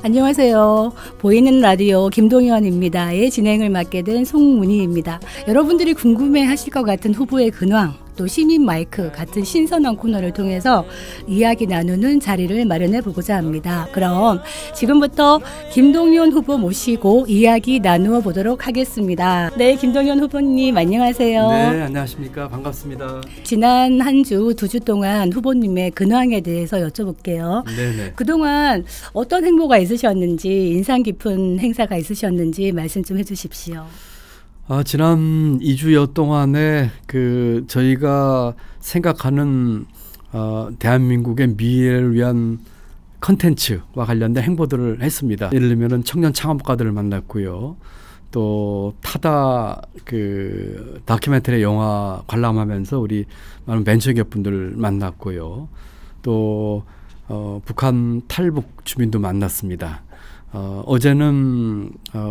안녕하세요. 보이는 라디오 김동현입니다의 진행을 맡게 된 송문희입니다. 여러분들이 궁금해하실 것 같은 후보의 근황, 또 시민 마이크 같은 신선한 코너를 통해서 이야기 나누는 자리를 마련해 보고자 합니다. 그럼 지금부터 김동현 후보 모시고 이야기 나누어 보도록 하겠습니다. 네, 김동현 후보님 안녕하세요. 네, 안녕하십니까. 반갑습니다. 지난 한 주, 두 주 동안 후보님의 근황에 대해서 여쭤볼게요. 네네. 그동안 어떤 행보가 있으셨는지, 인상 깊은 행사가 있으셨는지 말씀 좀 해주십시오. 지난 2주여 동안에 저희가 생각하는 대한민국의 미래를 위한 컨텐츠와 관련된 행보들을 했습니다. 예를 들면 청년 창업가들을 만났고요. 또 타다 다큐멘터리 영화 관람하면서 우리 많은 벤처기업분들 만났고요. 또 북한 탈북 주민도 만났습니다. 어제는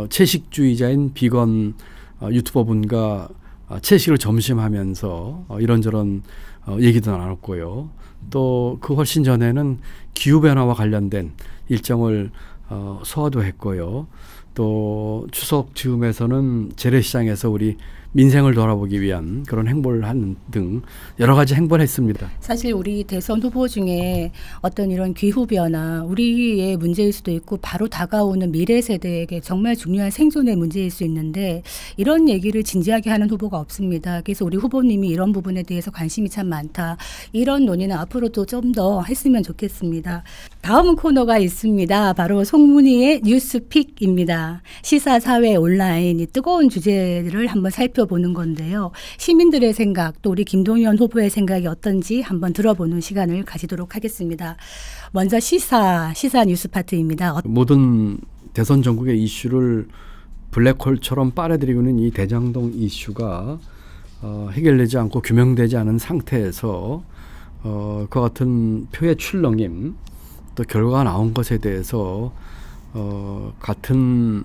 채식주의자인 비건 유튜버분과 채식을 점심하면서 이런저런 얘기도 나눴고요. 또 그 훨씬 전에는 기후변화와 관련된 일정을 소화도 했고요. 또 추석 즈음에서는 재래시장에서 우리 민생을 돌아보기 위한 그런 행보를 하는 등 여러 가지 행보를 했습니다. 사실 우리 대선 후보 중에 어떤 이런 기후변화, 우리의 문제일 수도 있고 바로 다가오는 미래 세대에게 정말 중요한 생존의 문제일 수 있는데 이런 얘기를 진지하게 하는 후보가 없습니다. 그래서 우리 후보님이 이런 부분에 대해서 관심이 참 많다. 이런 논의는 앞으로도 좀 더 했으면 좋겠습니다. 다음 코너가 있습니다. 바로 송문희의 뉴스픽입니다. 시사, 사회, 온라인 이 뜨거운 주제를 한번 살펴보는 건데요. 시민들의 생각, 또 우리 김동현 후보의 생각이 어떤지 한번 들어보는 시간을 가지도록 하겠습니다. 먼저 시사 뉴스 파트입니다. 모든 대선 전국의 이슈를 블랙홀처럼 빨아들이고 있는 이 대장동 이슈가 해결되지 않고 규명되지 않은 상태에서 그와 같은 표의 출렁임, 또 결과가 나온 것에 대해서 같은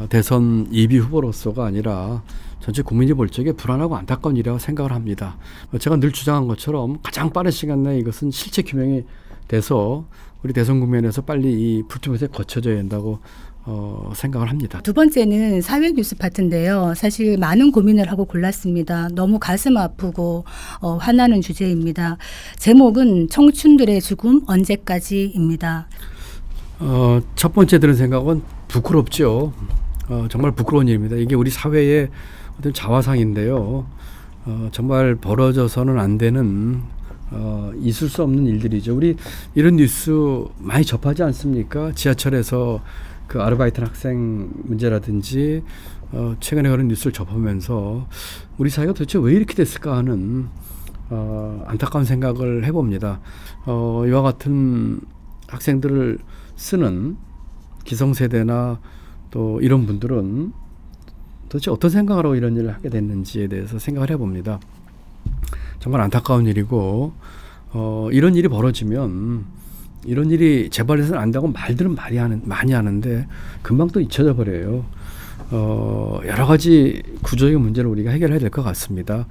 대선 예비 후보로서가 아니라 전체 국민이 볼 적에 불안하고 안타까운 일이라고 생각을 합니다. 제가 늘 주장한 것처럼 가장 빠른 시간 내에 이것은 실체 규명이 돼서 우리 대선 국면에서 빨리 이 불투명에 거쳐져야 된다고 생각을 합니다. 두 번째는 사회 뉴스 파트인데요. 사실 많은 고민을 하고 골랐습니다. 너무 가슴 아프고 화나는 주제입니다. 제목은 청춘들의 죽음 언제까지입니다. 첫 번째 드는 생각은 부끄럽죠. 정말 부끄러운 일입니다. 이게 우리 사회의 어떤 자화상인데요. 정말 벌어져서는 안 되는 있을 수 없는 일들이죠. 우리 이런 뉴스 많이 접하지 않습니까? 지하철에서 그 아르바이트 학생 문제라든지 최근에 그런 뉴스를 접하면서 우리 사회가 도대체 왜 이렇게 됐을까 하는 안타까운 생각을 해봅니다. 이와 같은 학생들을 쓰는 기성세대나 또 이런 분들은 도대체 어떤 생각을 하고 이런 일을 하게 됐는지에 대해서 생각을 해봅니다. 정말 안타까운 일이고 이런 일이 벌어지면 이런 일이 재발해서는 안 된다고 말들은 많이 하는데 금방 또 잊혀져 버려요. 여러 가지 구조적인 문제를 우리가 해결해야 될 것 같습니다.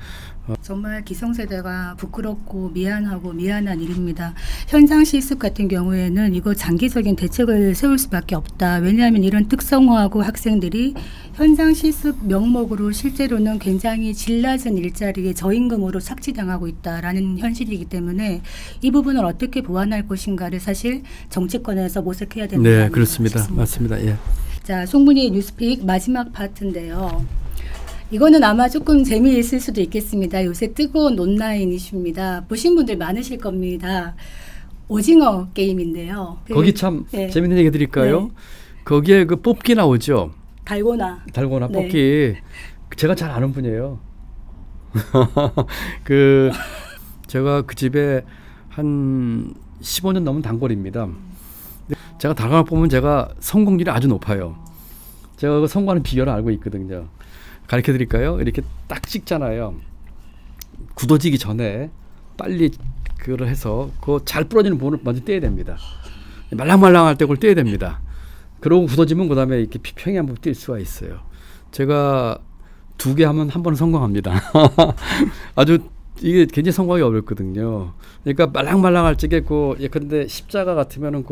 정말 기성세대가 부끄럽고 미안하고 미안한 일입니다. 현장 실습 같은 경우에는 이거 장기적인 대책을 세울 수밖에 없다. 왜냐하면 이런 특성화하고 학생들이 현장 실습 명목으로 실제로는 굉장히 질 낮은 일자리에 저임금으로 착취당하고 있다라는 현실이기 때문에 이 부분을 어떻게 보완할 것인가를 사실 정치권에서 모색해야 된다. 네, 그렇습니다. 맞습니다. 예. 자, 송문희 뉴스픽 마지막 파트인데요. 이거는 아마 조금 재미있을 수도 있겠습니다. 요새 뜨거운 온라인 이슈입니다. 보신 분들 많으실 겁니다. 오징어 게임인데요. 거기 참 네. 재밌는 얘기 드릴까요? 네. 거기에 그 뽑기 나오죠. 달고나 네. 뽑기. 제가 잘 아는 분이에요. 제가 그 집에 한 15년 넘은 단골입니다. 제가 달고나 뽑으면 제가 성공률이 아주 높아요. 제가 그 성공하는 비결을 알고 있거든요. 가르쳐 드릴까요? 이렇게 딱 찍잖아요. 굳어지기 전에 빨리 그걸 해서 그 잘 부러지는 부분을 먼저 떼야 됩니다. 말랑말랑할 때 그걸 떼야 됩니다. 그러고 굳어지면 그 다음에 이렇게 평이한 부분 뗄 수가 있어요. 제가 2개 하면 한 번은 성공합니다. 아주 이게 굉장히 성공하기 어렵거든요. 그러니까 말랑말랑할 적에 근데 십자가 같으면은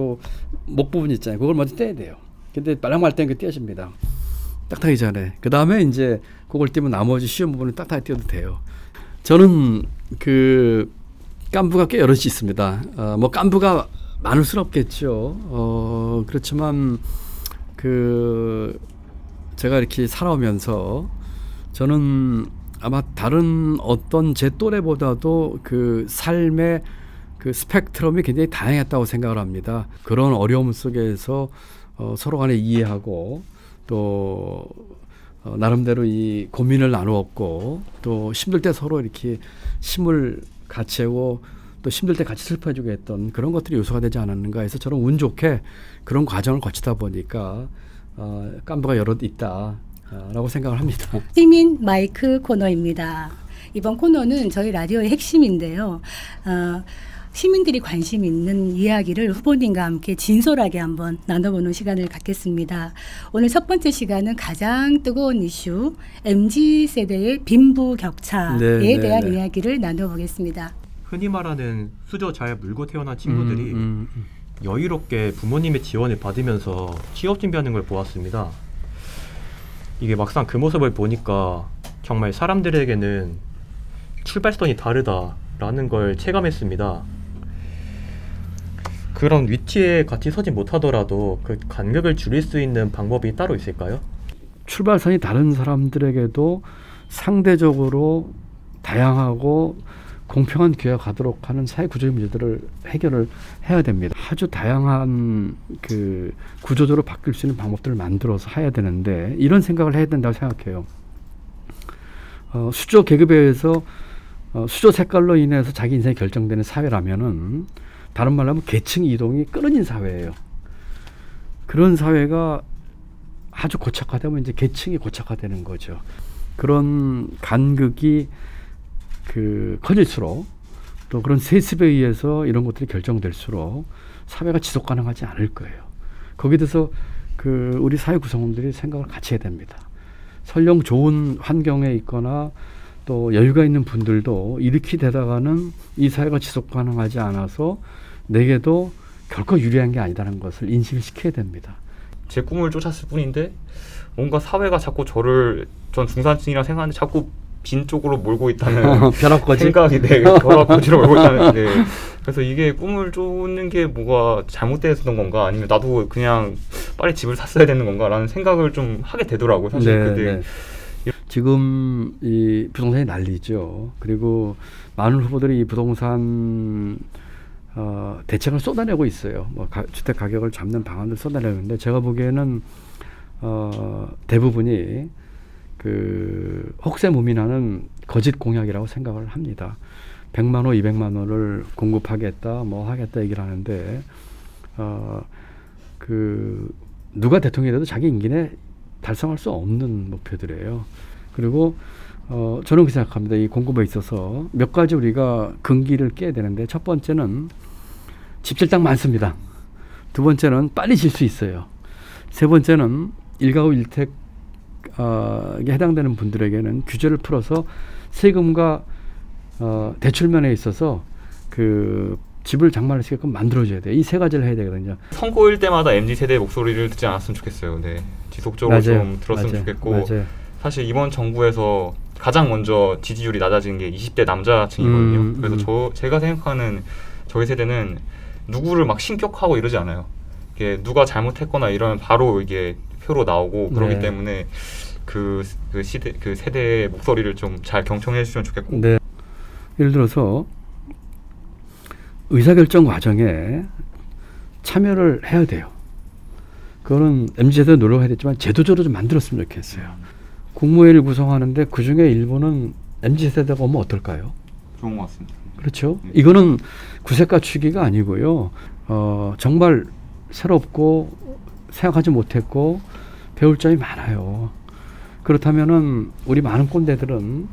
목 부분 있잖아요. 그걸 먼저 떼야 돼요. 근데 말랑말랑 때는 떼어집니다. 딱딱하기 전에. 그 다음에 이제 그걸 떼면 나머지 쉬운 부분은 딱딱하게 떼어도 돼요. 저는 깐부가 꽤 여럿이 있습니다. 뭐 깐부가 많을 수는 없겠죠. 그렇지만 제가 이렇게 살아오면서 저는 아마 다른 어떤 제 또래보다도 삶의 스펙트럼이 굉장히 다양했다고 생각을 합니다. 그런 어려움 속에서 서로 간에 이해하고 또 나름대로 이 고민을 나누었고 또 힘들 때 서로 이렇게 힘을 같이 하고 또 힘들 때 같이 슬퍼해주게 했던 그런 것들이 요소가 되지 않았는가 해서 저는 운 좋게 그런 과정을 거치다 보니까 깐부가 여럿 있다라고 생각을 합니다. 시민 마이크 코너입니다. 이번 코너는 저희 라디오의 핵심인데요. 시민들이 관심 있는 이야기를 후보님과 함께 진솔하게 한번 나눠보는 시간을 갖겠습니다. 오늘 첫 번째 시간은 가장 뜨거운 이슈 MZ세대의 빈부격차에 대한 이야기를 나눠보겠습니다. 흔히 말하는 수저 잘 물고 태어난 친구들이 여유롭게 부모님의 지원을 받으면서 취업 준비하는 걸 보았습니다. 이게 막상 그 모습을 보니까 정말 사람들에게는 출발선이 다르다라는 걸 체감했습니다. 그런 위치에 같이 서지 못하더라도 그 간격을 줄일 수 있는 방법이 따로 있을까요? 출발선이 다른 사람들에게도 상대적으로 다양하고 공평한 기회가 가도록 하는 사회 구조의 문제들을 해결을 해야 됩니다. 아주 다양한 구조적으로 바뀔 수 있는 방법들을 만들어서 해야 되는데 이런 생각을 해야 된다고 생각해요. 수저 계급에 의해서 수저 색깔로 인해서 자기 인생이 결정되는 사회라면은 다른 말로 하면 계층 이동이 끊어진 사회예요. 그런 사회가 아주 고착화되면 이제 계층이 고착화되는 거죠. 그런 간극이 커질수록 또 그런 세습에 의해서 이런 것들이 결정될수록 사회가 지속 가능하지 않을 거예요. 거기에 대해서 우리 사회 구성원들이 생각을 같이 해야 됩니다. 설령 좋은 환경에 있거나 또 여유가 있는 분들도 이렇게 되다가는 이 사회가 지속 가능하지 않아서 내게도 결코 유리한 게 아니다라는 것을 인식을 시켜야 됩니다. 제 꿈을 쫓았을 뿐인데 뭔가 사회가 자꾸 전 중산층이라 생각하는데 자꾸 빈 쪽으로 몰고 있다는 벼락거지? 생각이 벼락거지로 몰고 있다는 그래서 이게 꿈을 쫓는 게 뭐가 잘못되었던 건가 아니면 나도 그냥 빨리 집을 샀어야 되는 건가 라는 생각을 좀 하게 되더라고요. 사실 그때 지금 이 부동산이 난리죠. 그리고 많은 후보들이 이 부동산 대책을 쏟아내고 있어요. 주택 가격을 잡는 방안을 쏟아내는데 제가 보기에는 대부분이 혹세무민하는 거짓 공약이라고 생각을 합니다. 100만 원, 200만 원을 공급하겠다, 하겠다 얘기를 하는데 누가 대통령이 돼도 자기 임기 내 달성할 수 없는 목표들이에요. 그리고 저는 그렇게 생각합니다. 이 공급에 있어서 몇 가지 우리가 근기를 깨야 되는데 첫 번째는 집질 땅 많습니다. 두 번째는 빨리 질 수 있어요. 세 번째는 1가구 1택 에 해당되는 분들에게는 규제를 풀어서 세금과 대출면에 있어서 집을 장만할 수 있게끔 만들어줘야 돼요. 이 세 가지를 해야 되거든요. 선거일 때마다 MZ세대의 목소리를 듣지 않았으면 좋겠어요. 지속적으로 맞아요. 좀 들었으면 좋겠고 맞아요. 사실 이번 정부에서 가장 먼저 지지율이 낮아진 게 20대 남자층이거든요. 그래서 제가 생각하는 저희 세대는 누구를 막 신격하고 이러지 않아요. 이게 누가 잘못했거나 이러면 바로 이게 표로 나오고 그렇기 때문에 그 세대의 목소리를 좀 잘 경청해 주시면 좋겠고. 예를 들어서 의사결정 과정에 참여를 해야 돼요. 그거는 MZ세대도 노력해야 되지만 제도적으로 좀 만들었으면 좋겠어요. 국무회의를 구성하는데 그중에 일부는 MZ세대가 오면 어떨까요? 좋은 것 같습니다. 그렇죠. 이거는 구색과 추기가 아니고요. 정말 새롭고 생각하지 못했고 배울 점이 많아요. 그렇다면은 우리 많은 꼰대들은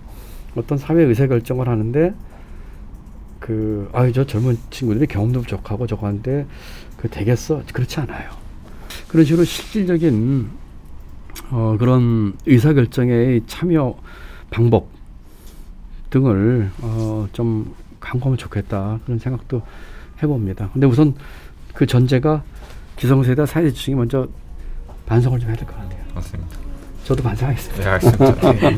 어떤 사회 의사결정을 하는데 저 젊은 친구들이 경험도 부족하고 저거 하는데 되겠어? 그렇지 않아요. 그런 식으로 실질적인 그런 의사결정의 참여 방법 등을 좀 강구하면 좋겠다 그런 생각도 해봅니다. 근데 우선 그 전제가 기성세대 사회지층이 먼저 반성을 좀 해야 될 것 같아요. 맞습니다. 저도 반성하겠습니다. 네, 알겠습니다.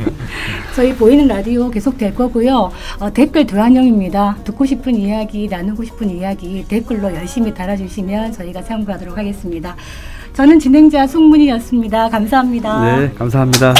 저희 보이는 라디오 계속 될 거고요. 댓글 대환영입니다. 듣고 싶은 이야기, 나누고 싶은 이야기 댓글로 열심히 달아주시면 저희가 참고하도록 하겠습니다. 저는 진행자 송문희였습니다. 감사합니다. 네, 감사합니다.